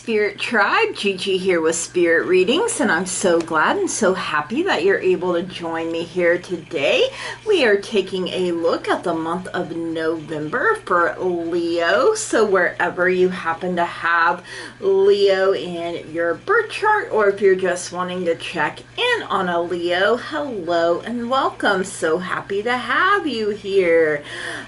Spirit Tribe, Gigi here with Spirit Readings, and I'm so glad and so happy that you're able to join me here today. We are taking a look at the month of November for Leo, so wherever you happen to have Leo in your birth chart, or if you're just wanting to check in on a Leo, hello and welcome. So happy to have you here.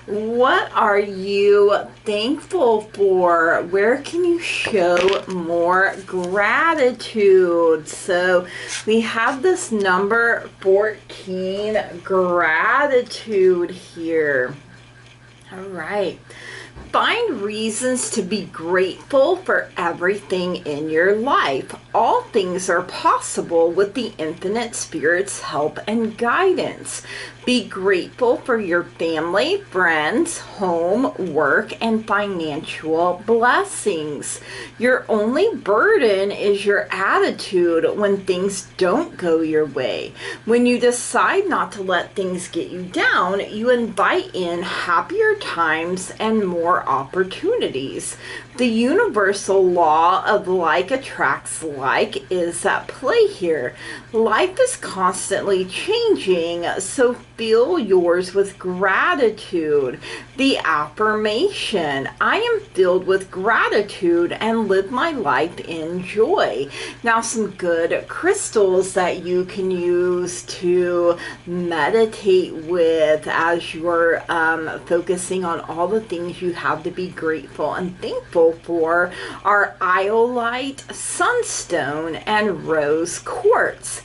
What are you thankful for? Where can you show more gratitude? So we have this number 14, gratitude here. All right. Find reasons to be grateful for everything in your life. All things are possible with the infinite spirit's help and guidance. Be grateful for your family, friends, home, work, and financial blessings. Your only burden is your attitude when things don't go your way. When you decide not to let things get you down, you invite in happier times and more opportunities. The universal law of like attracts like is at play here. Life is constantly changing, so fill yours with gratitude. The affirmation: I am filled with gratitude and live my life in joy. Now, some good crystals that you can use to meditate with as you're focusing on all the things you have to be grateful and thankful for are iolite, sunstone, and rose quartz.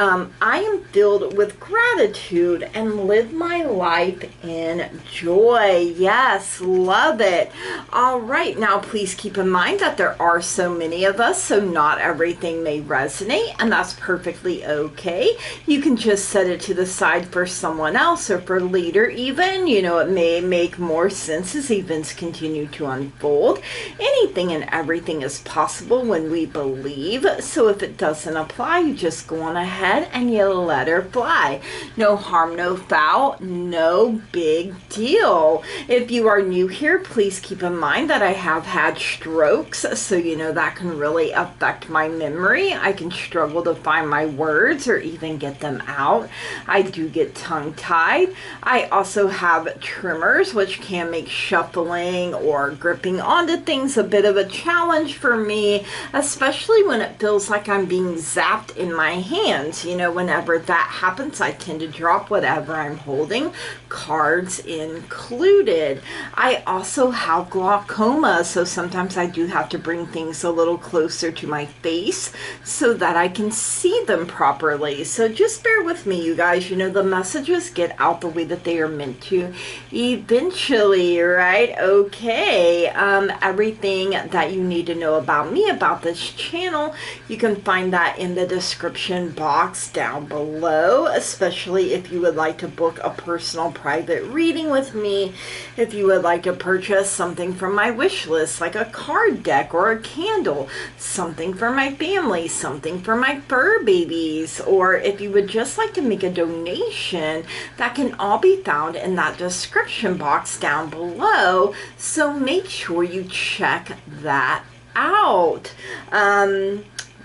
I am filled with gratitude and live my life in joy. Yes, love it. All right, now please keep in mind that there are so many of us, so not everything may resonate, and that's perfectly okay. You can just set it to the side for someone else or for later even. You know, it may make more sense as events continue to unfold. Anything and everything is possible when we believe, so if it doesn't apply, you just go on ahead and you let her fly. No harm, no foul, no big deal. If you are new here, please keep in mind that I have had strokes, so you know that can really affect my memory. I can struggle to find my words or even get them out. I do get tongue-tied. I also have tremors, which can make shuffling or gripping onto things a bit of a challenge for me, especially when it feels like I'm being zapped in my hands. You know, whenever that happens, I tend to drop whatever I'm holding, cards included. I also have glaucoma, so sometimes I do have to bring things a little closer to my face so that I can see them properly. So just bear with me, you guys. You know, the messages get out the way that they are meant to eventually, right? Okay. Everything that you need to know about me, about this channel, you can find that in the description box down below, especially if you would like to book a personal private reading with me, if you would like to purchase something from my wish list like a card deck or a candle, something for my family, something for my fur babies, or if you would just like to make a donation, that can all be found in that description box down below, so make sure you check that out.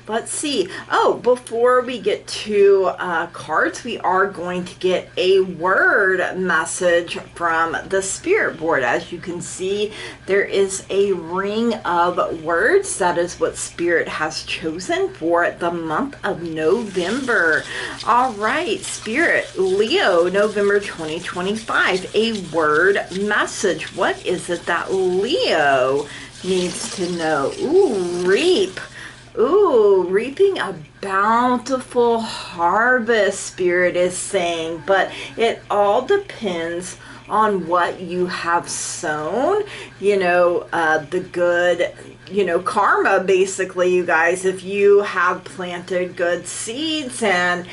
Let's see. Oh, before we get to cards, we are going to get a word message from the spirit board. As you can see, there is a ring of words. That is what spirit has chosen for the month of November. All right, spirit, Leo, November 2025, a word message. What is it that Leo needs to know? Ooh, reap. Ooh, reaping a bountiful harvest, spirit is saying, but it all depends on what you have sown. You know, the good, you know, karma, basically, you guys. If you have planted good seeds and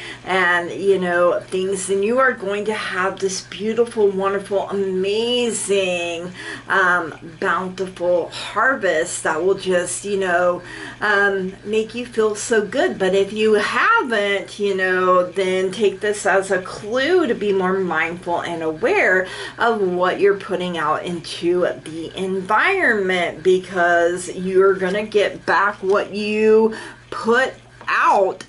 you know, things, then you are going to have this beautiful, wonderful, amazing, bountiful harvest that will just, you know, make you feel so good. But if you haven't, you know, then take this as a clue to be more mindful and aware of what you're putting out into the environment, because you you're gonna get back what you put out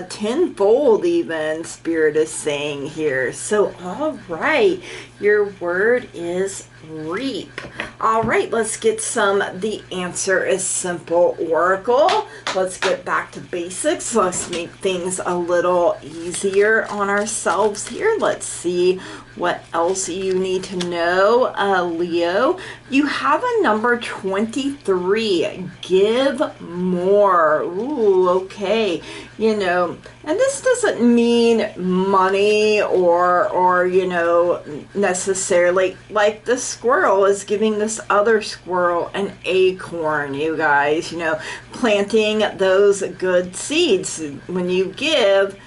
tenfold, even, Spirit is saying here. So all right, your word is reap. All right, let's get the answer is simple oracle. Let's get back to basics. Let's make things a little easier on ourselves here. Let's see what else you need to know. Leo, you have a number 23. Give more. Ooh, okay. You know, and this doesn't mean money or you know, necessarily, like the squirrel is giving this other squirrel an acorn, you guys, you know, planting those good seeds. When you give,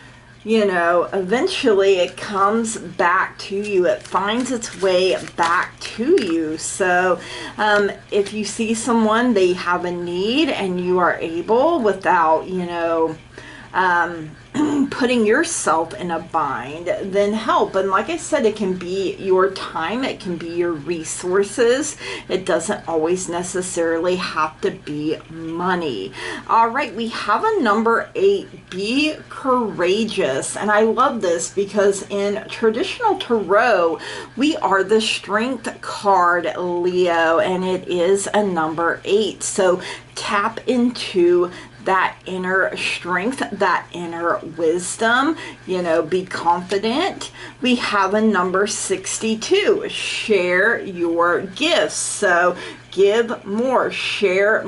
you know, eventually it comes back to you. It finds its way back to you. So if you see someone, they have a need, and you are able, without, you know, putting yourself in a bind, then help. And like I said, it can be your time, it can be your resources. It doesn't always necessarily have to be money. All right, we have a number 8. Be courageous. And I love this because in traditional tarot, we are the strength card, Leo, and it is a number 8. So tap into that inner strength, that inner wisdom, you know, be confident. We have a number 62. Share your gifts. So give more, share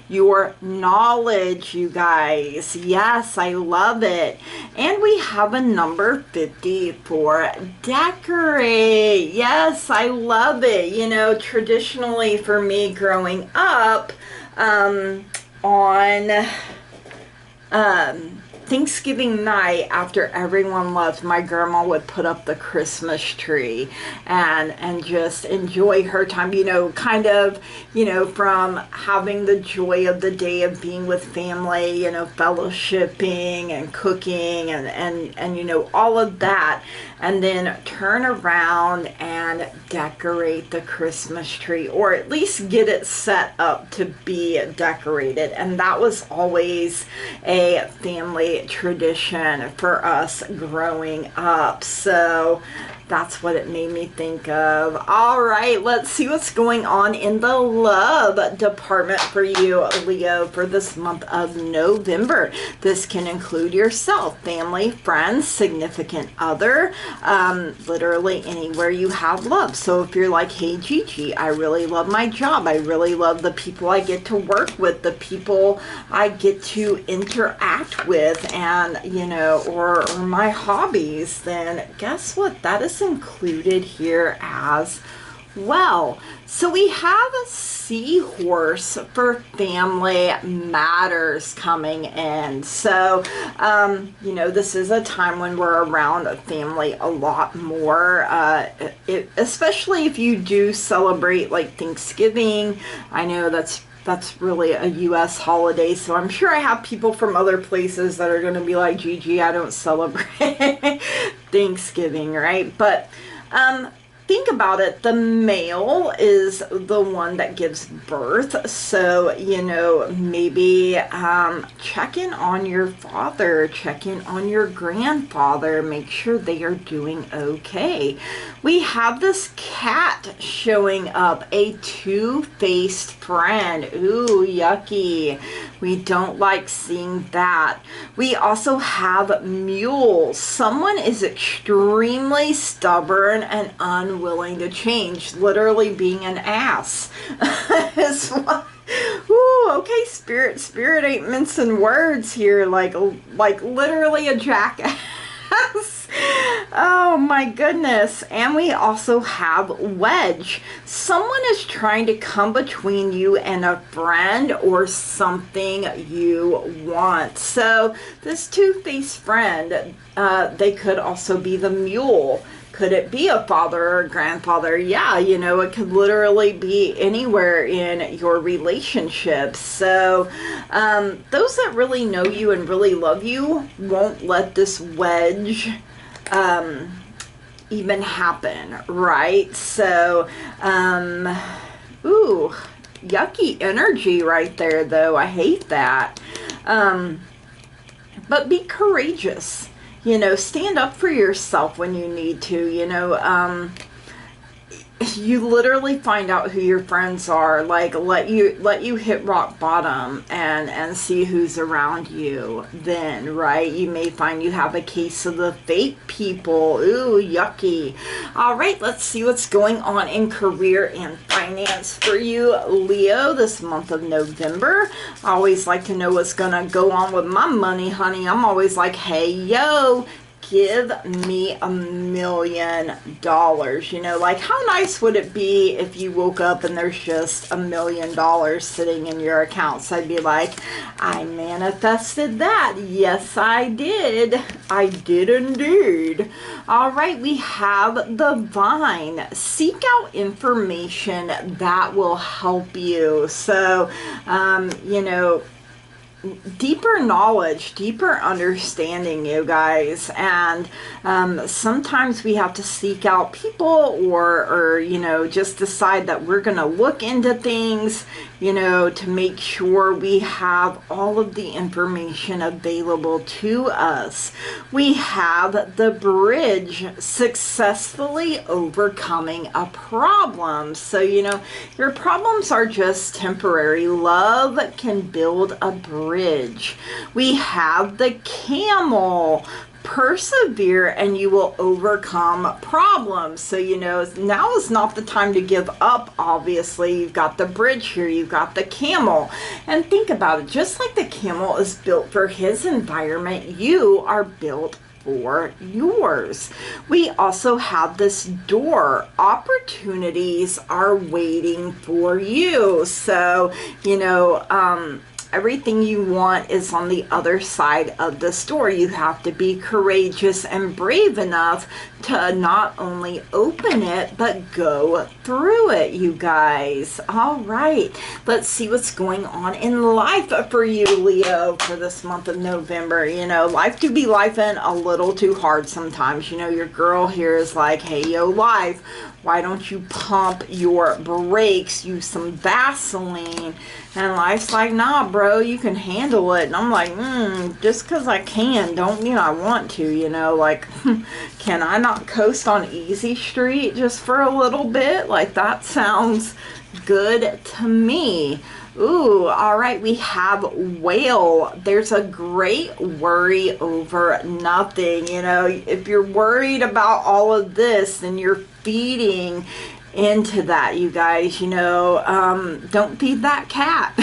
your knowledge, you guys. Yes, I love it. And we have a number 54. Decorate. Yes, I love it. You know, traditionally for me growing up, on Thanksgiving night, after everyone left, my grandma would put up the Christmas tree and just enjoy her time, you know, kind of, you know, from having the joy of the day of being with family, you know, fellowshipping and cooking and you know, all of that, and then turn around and decorate the Christmas tree, or at least get it set up to be decorated. And that was always a family tradition for us growing up. So that's what it made me think of. All right, let's see what's going on in the love department for you, Leo, for this month of November. This can include yourself, family, friends, significant other, literally anywhere you have love. So if you're like, hey, Gigi, I really love my job. I really love the people I get to work with, the people I get to interact with, and, you know, or my hobbies, then guess what? That is included here as well. So we have a seahorse for family matters coming in. So, you know, this is a time when we're around family a lot more, especially if you do celebrate like Thanksgiving. I know that's really a U.S. holiday, so I'm sure I have people from other places that are going to be like, Gigi, I don't celebrate Thanksgiving, right? But think about it. The male is the one that gives birth. So, you know, maybe check in on your father, check in on your grandfather, make sure they are doing okay. We have this cat showing up, a two-faced friend. Ooh, yucky. We don't like seeing that. We also have mules. Someone is extremely stubborn and unwilling to change, literally being an ass. Ooh, okay, spirit ain't mincing words here, like literally a jackass. Oh my goodness. And we also have wedge. Someone is trying to come between you and a friend or something you want. So this two-faced friend, they could also be the mule. Could it be a father or a grandfather? Yeah, you know, it could literally be anywhere in your relationship. So those that really know you and really love you won't let this wedge even happen, right? So, ooh, yucky energy right there, though. I hate that. But be courageous. You know, stand up for yourself when you need to. You know, you literally find out who your friends are. Like, let you hit rock bottom and see who's around you then, right? You may find you have a case of the fake people. Ooh, yucky. All right, let's see what's going on in career and finance for you, Leo, this month of November. I always like to know what's gonna go on with my money, honey. I'm always like, hey, yo, give me $1 million. You know, like, how nice would it be if you woke up and there's just $1 million sitting in your account? So I'd be like, I manifested that. Yes, I did. I did indeed. All right, we have the Vine. Seek out information that will help you. So, you know, deeper knowledge, deeper understanding, you guys. And sometimes we have to seek out people or you know, just decide that we're going to look into things, you know, to make sure we have all of the information available to us. We have the Bridge, successfully overcoming a problem. So, you know, your problems are just temporary. Love can build a bridge. We have the Camel. Persevere and you will overcome problems. So, you know, now is not the time to give up. Obviously, you've got the Bridge here, you've got the Camel. And think about it, just like the camel is built for his environment, you are built for yours. We also have this Door. Opportunities are waiting for you. So, you know, everything you want is on the other side of the store. You have to be courageous and brave enough to not only open it, but go through it, you guys. All right, let's see what's going on in life for you, Leo, for this month of November. You know, life do be lifing a little too hard sometimes. You know, your girl here is like, hey, yo, life, why don't you pump your brakes, use some Vaseline? And life's like, nah, bro, you can handle it. And I'm like, just because I can, don't mean I want to, you know, like, can I not coast on Easy Street just for a little bit? Like, that sounds good to me. Ooh, all right, we have Whale. There's a great worry over nothing. You know, if you're worried about all of this, then you're feeding into that, you guys. You know, don't feed that cat.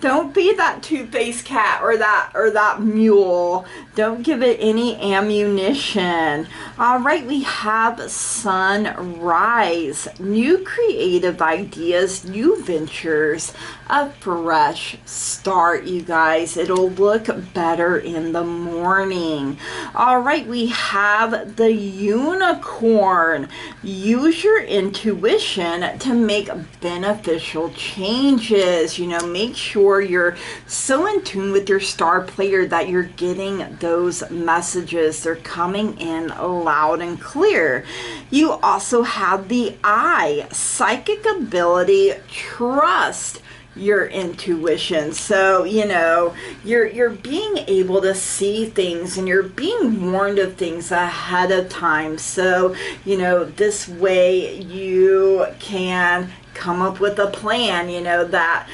Don't feed that two-faced cat or that mule. Don't give it any ammunition. All right, we have Sunrise. New creative ideas, new ventures, a fresh start, you guys. It'll look better in the morning. All right, we have the Unicorn. Use your intuition to make beneficial changes. You know, make sure you're so in tune with your star player that you're getting those messages. They're coming in loud and clear. You also have the Eye, psychic ability, trust your intuition. So, you know, you're being able to see things and you're being warned of things ahead of time. So, you know, this way you can come up with a plan, you know, that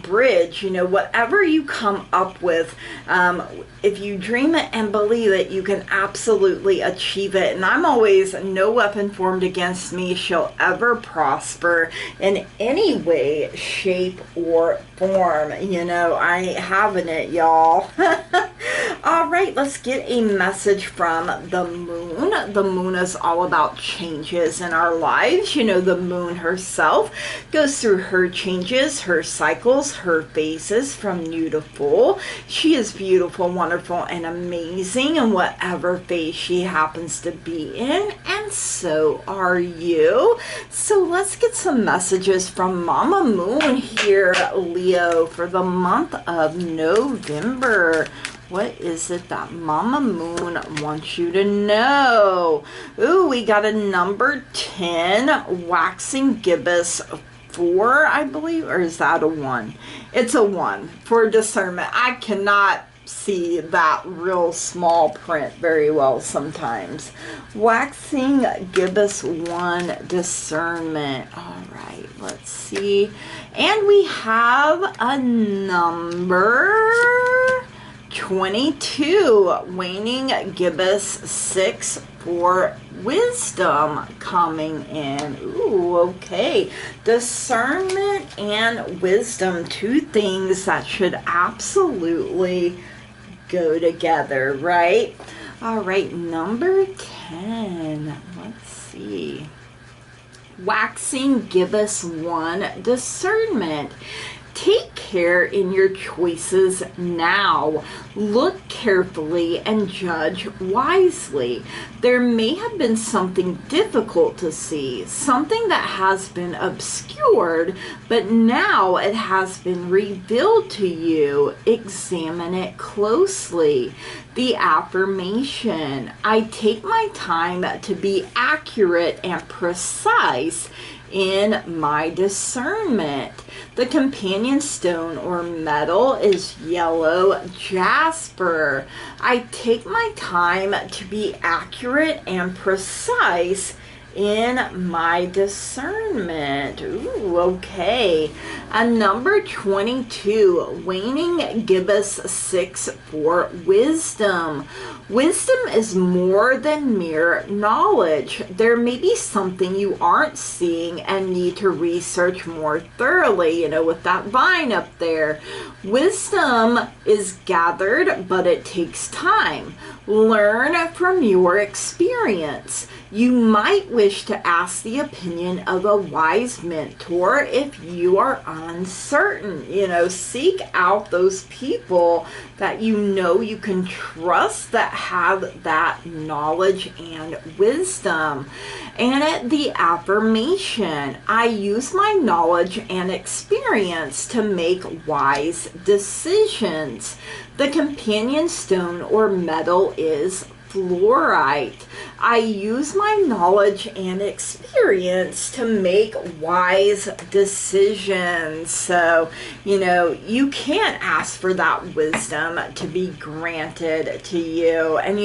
bridge, you know, whatever you come up with, if you dream it and believe it, you can absolutely achieve it. And I'm always, no weapon formed against me shall ever prosper in any way, shape, or form. You know, I ain't having it, y'all. All right, let's get a message from the Moon. The Moon is all about changes in our lives. You know, the Moon herself goes through her changes, her cycles, her phases from new to full. She is beautiful, wonderful, and amazing in whatever phase she happens to be in, and so are you. So let's get some messages from Mama Moon here, Leo, for the month of November. What is it that Mama Moon wants you to know? Ooh, we got a number 10, waxing gibbous 4, I believe, or is that a 1? It's a 1 for discernment. I cannot see that real small print very well sometimes. Waxing gibbous 1, discernment. All right, let's see. And we have a number 22, waning gibbous 6 for wisdom coming in. Ooh, okay. Discernment and wisdom, 2 things that should absolutely go together, right? All right, number 10. Let's see. Waxing gibbous 1, discernment. Take care in your choices now. Look carefully and judge wisely. There may have been something difficult to see, something that has been obscured, but now it has been revealed to you. Examine it closely. The affirmation: I take my time to be accurate and precise in my discernment. The companion stone or metal is yellow jasper. I take my time to be accurate and precise in my discernment. Ooh, okay. A number 22, waning gibbous 6 for wisdom. Wisdom is more than mere knowledge. There may be something you aren't seeing and need to research more thoroughly, with that vine up there. Wisdom is gathered, but it takes time. Learn from your experience. You might wish to ask the opinion of a wise mentor if you are uncertain. Seek out those people that you can trust that have that knowledge and wisdom. And the affirmation: I use my knowledge and experience to make wise decisions. The companion stone or metal is fluorite. I use my knowledge and experience to make wise decisions. So, you can't ask for that wisdom to be granted to you. And,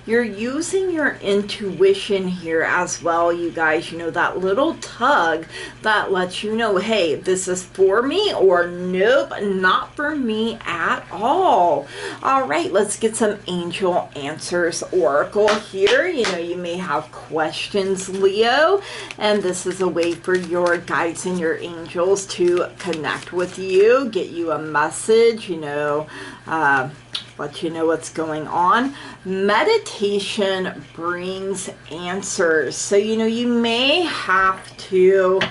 you're using your intuition here as well, you guys. That little tug that lets you know, hey, this is for me, or nope, not for me at all. All right, let's get some angel answers oracle here. You may have questions, Leo, and this is a way for your guides and your angels to connect with you, get you a message, let you know what's going on. Meditation brings answers. So, you may have to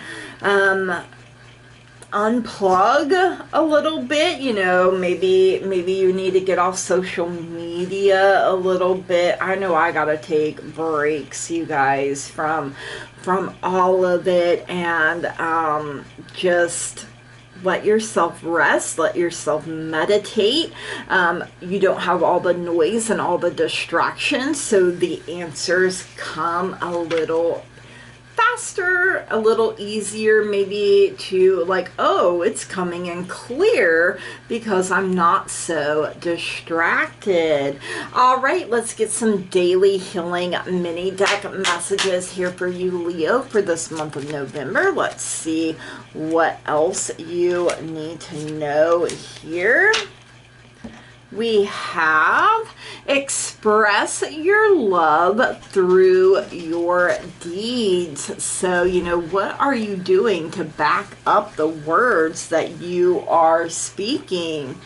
unplug a little bit, maybe you need to get off social media a little bit. I know I gotta take breaks, you guys, from all of it, and just let yourself rest, let yourself meditate. You don't have all the noise and all the distractions, so the answers come a little faster, a little easier, maybe to oh, it's coming in clear because I'm not so distracted. All right, let's get some daily healing mini deck messages here for you, Leo, for this month of November. Let's see what else you need to know here. We have express your love through your deeds. So, what are you doing to back up the words that you are speaking?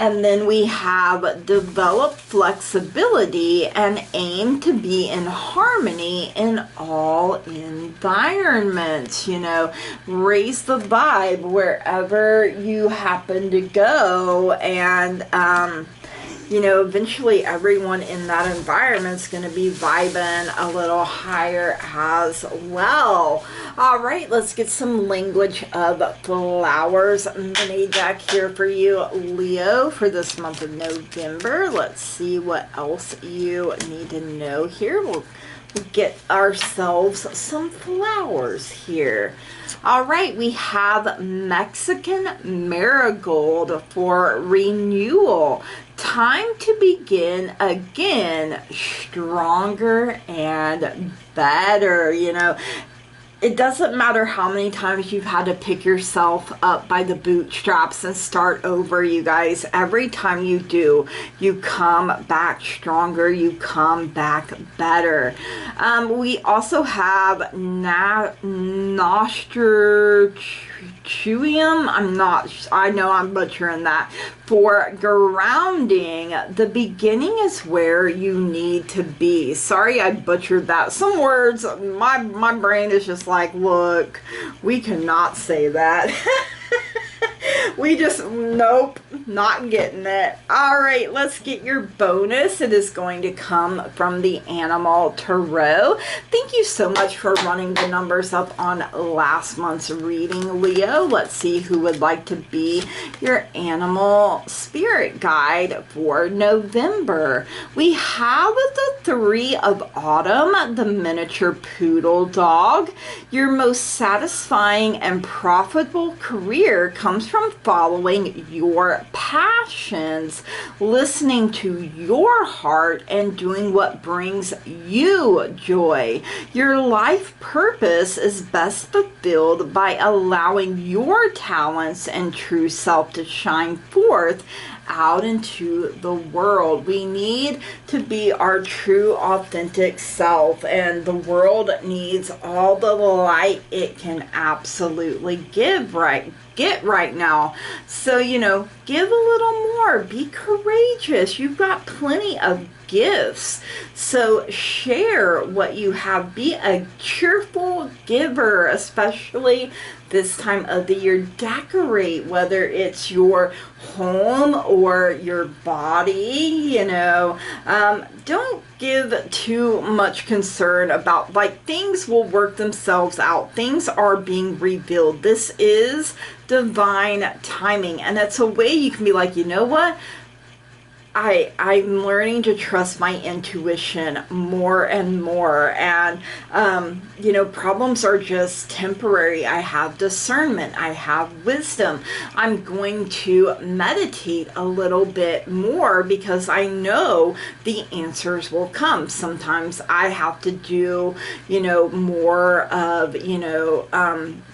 And then we have develop flexibility and aim to be in harmony in all environments. Raise the vibe wherever you happen to go, and eventually everyone in that environment is going to be vibing a little higher as well. All right, let's get some language of flowers mini deck here for you, Leo, for this month of November. Let's see what else you need to know here. We'll get ourselves some flowers here. All right, we have Mexican marigold for renewal. Time to begin again, stronger and better. You know, it doesn't matter how many times you've had to pick yourself up by the bootstraps and start over, you guys. Every time you do, you come back stronger, you come back better. We also have Nostratuium. I know I'm butchering that. For grounding, the beginning is where you need to be. Sorry I butchered that. Some words, my brain is just like, look, we cannot say that. We just, nope, not getting it. All right, let's get your bonus. It is going to come from the Animal Tarot. Thank you so much for running the numbers up on last month's reading, Leo. Let's see who would like to be your animal spirit guide for November. We have the Three of Autumn, the miniature poodle dog. Your most satisfying and profitable career comes from following your passions, listening to your heart, and doing what brings you joy. Your life purpose is best fulfilled by allowing your talents and true self to shine forth out into the world. We need to be our true, authentic self, and the world needs all the light it can absolutely get right now. So, you know, give a little more. Be courageous. You've got plenty of gifts. So share what you have. Be a cheerful giver, especially this time of the year. Decorate, whether it's your home or your body, you know. Don't give too much concern about, like, things will work themselves out. Things are being revealed. This is divine timing, and it's a way you can be like, you know what? I'm learning to trust my intuition more and more, and you know, problems are just temporary. I have discernment, I have wisdom. I'm going to meditate a little bit more because I know the answers will come. Sometimes I have to do, you know, more of, you know,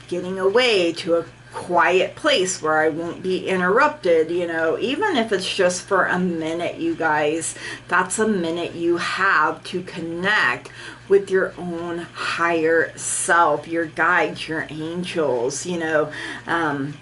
getting away to a quiet place where I won't be interrupted, you know, even if it's just for a minute, you guys. That's a minute you have to connect with your own higher self, your guides, your angels, you know, and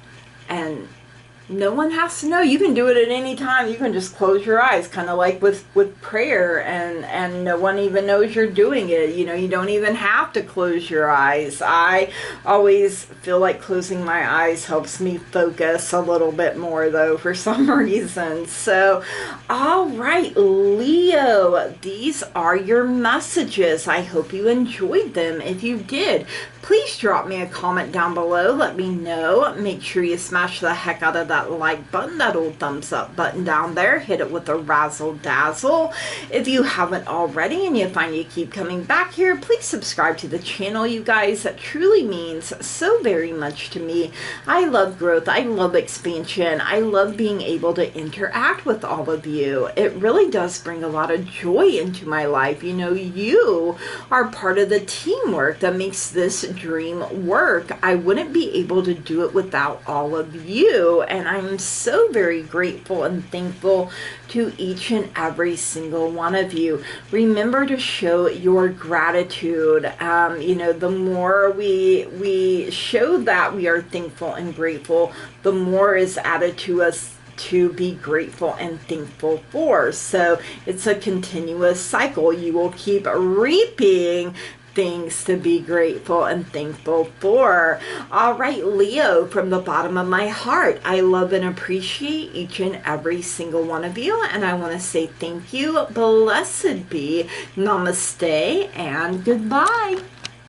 no one has to know. You can do it at any time. You can just close your eyes, kind of like with prayer, and no one even knows you're doing it. You know, you don't even have to close your eyes. I always feel like closing my eyes helps me focus a little bit more, though, for some reason. So, all right, Leo, these are your messages. I hope you enjoyed them. If you did, please drop me a comment down below. Let me know. Make sure you smash the heck out of that like button, that old thumbs up button down there. Hit it with a razzle dazzle. If you haven't already and you find you keep coming back here, please subscribe to the channel, you guys. That truly means so very much to me. I love growth. I love expansion. I love being able to interact with all of you. It really does bring a lot of joy into my life. You know, you are part of the teamwork that makes this dream work. I wouldn't be able to do it without all of you, and I'm so very grateful and thankful to each and every single one of you. Remember to show your gratitude. You know, the more we show that we are thankful and grateful, the more is added to us to be grateful and thankful for. So it's a continuous cycle. You will keep reaping things to be grateful and thankful for. All right, Leo, from the bottom of my heart, I love and appreciate each and every single one of you, and I want to say thank you, blessed be, namaste, and goodbye.